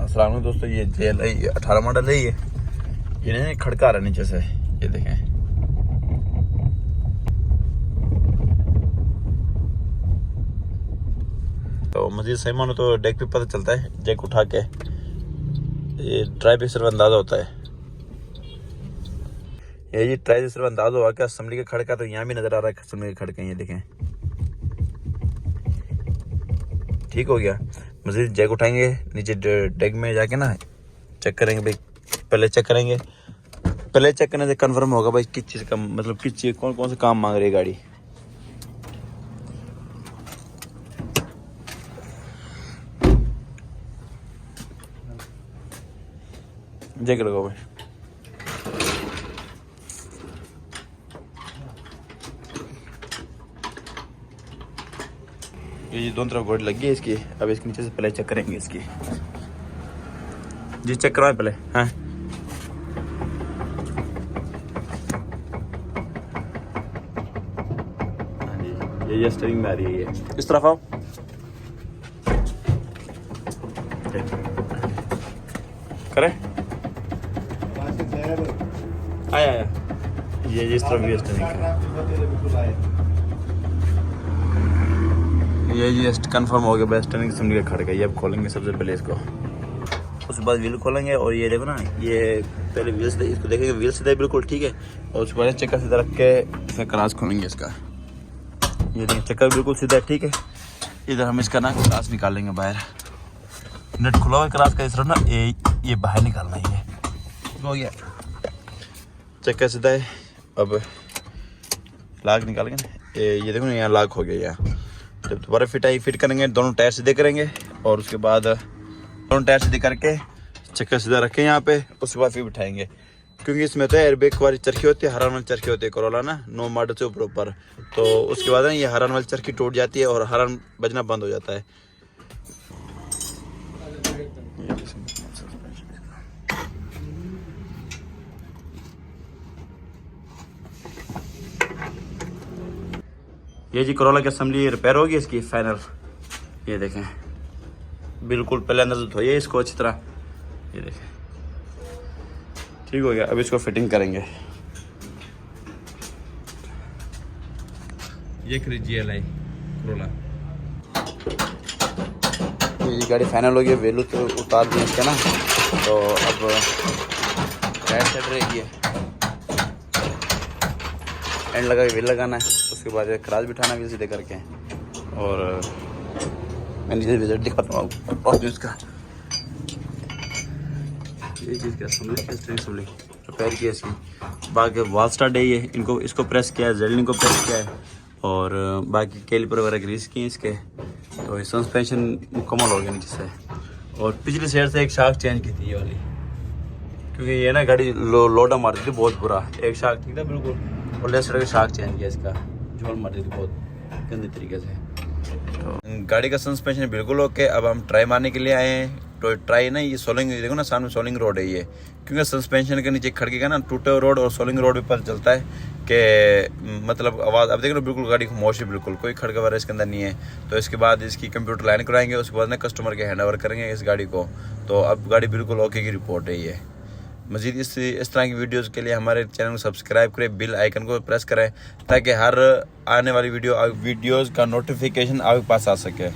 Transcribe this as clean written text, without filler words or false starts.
अस्सलाम वालेकुम दोस्तों, ये JLI 18 मॉडल है। ये नहीं खड़का रहा नीचे से, ये देखें। तो मजीद सही मानो तो डेक पे पता चलता है, जैक उठा के ये ट्राई पे सिर्फ अंदाजा होता है। ये जी ट्राई से सिर्फ अंदाजा हुआ कि असम्बली का खड़का तो यहाँ भी नजर आ रहा है। असम्बली के खड़के ये देखें, ठीक हो गया। मजीद जैक उठाएंगे, नीचे डेक में जाके ना चेक करेंगे भाई। पहले चेक करेंगे, पहले चेक करने से कंफर्म होगा भाई किस चीज़ का, मतलब किस चीज़ कौन कौन से काम मांग रही है गाड़ी। जैक लगाओ भाई। ये दोनों तरफ गोड़ लगी है इसकी। अब इसके नीचे से पहले चेक करेंगे इसकी। जी चेक करवाएं पहले। हाँ ये स्टीयरिंग में आ रही है। ये इस तरफ आओ। करें आया ये इस तरफ भी स्टीयरिंग ये जी कंफर्म हो गया। बेस्ट स्टीयरिंग सिमली का खड़का। ये अब खोलेंगे सबसे पहले इसको, उसके बाद व्हील खोलेंगे। और ये देखो ना, ये पहले व्हील सीधा, इसको देखेंगे व्हील सीधा बिल्कुल ठीक है। और उसके बाद चक्का सीधा रख के इसका क्रास खोलेंगे इसका। ये देखिए चक्का बिल्कुल सीधा ठीक है। इधर हम इसका ना क्रास निकालेंगे बाहर। नेट खुला हुआ क्रास का, इस तरफ ना ये बाहर निकालना है। ये हो गया, चक्का सीधा है। अब लाग निकालेंगे ना, ये देखो ना यहाँ लाग हो गया। यहाँ जब दोबारा फिट करेंगे, दोनों टायर सीधे करेंगे। और उसके बाद दोनों टायर सीधे करके चक्का सीधा रखें यहाँ पे। उसके बाद फिर बिठाएंगे, क्योंकि इसमें तो एयरबैग वाली चरखी होती है, हॉर्न वाली चरखी होती है कोरोला ना 9 मॉडल से ऊपर। तो उसके बाद ना ये हॉर्न वाली चरखी टूट जाती है और हॉर्न बजना बंद हो जाता है। ये जी कोरोला की असेंबली रिपेयर होगी इसकी फाइनल। ये देखें बिल्कुल पहले अंदर से धोइए इसको अच्छी तरह। ये देखें ठीक हो गया। अब इसको फिटिंग करेंगे। ये खरीदिए JLI कोरोला। ये गाड़ी फाइनल हो गई। वेलू तो उतार दिए इसके ना, तो अब टायर सेट रहेगी। एंड लगा के व्हील लगाना है, उसके बाद क्रास बिठाना व्हील सीधे करके। और मैं नीचे विजिट दिखाता हूँ और इसका ये चीज़ क्या असम्बली रिपेयर किया इसकी। बाकी वाल स्टार्ट है ये, इनको इसको प्रेस किया है, जेलिंग को प्रेस किया है। और बाकी कैलिपर वगैरह ग्रीस किए इसके। तो ये सस्पेंशन मुकम्मल हो गया नीचे से। और पिछली साइड से एक शाख चेंज की थी ये वाली, क्योंकि ये ना गाड़ी लोडा मारती थी बहुत बुरा। एक शाख ठीक था बिल्कुल, और लेफ्ट साइड का शाख चेंज किया इसका, झोल मारती थी बहुत गंदे तरीके से। तो गाड़ी का सस्पेंशन बिल्कुल ओके। अब हम ट्राई मारने के लिए आए हैं। तो ट्राई ना, ये सोलिंग देखो ना, सामने सोलिंग रोड है ये। क्योंकि सस्पेंशन के नीचे खड़के का ना टूटे रोड और सोलिंग रोड पे पता चलता है कि मतलब आवाज़। अब देख लो बिल्कुल गाड़ी खामोश है, बिल्कुल कोई खड़का वगैरह इसके अंदर नहीं है। तो इसके बाद इसकी कंप्यूटर लाइन कराएंगे, उसके बाद ना कस्टमर के हैंड ओवर करेंगे इस गाड़ी को। तो अब गाड़ी बिल्कुल ओके की रिपोर्ट है ये। मज़ीद इस तरह की वीडियोस के लिए हमारे चैनल को सब्सक्राइब करें, बिल आइकन को प्रेस करें, ताकि हर आने वाली वीडियोस का नोटिफिकेशन आपके पास आ सके।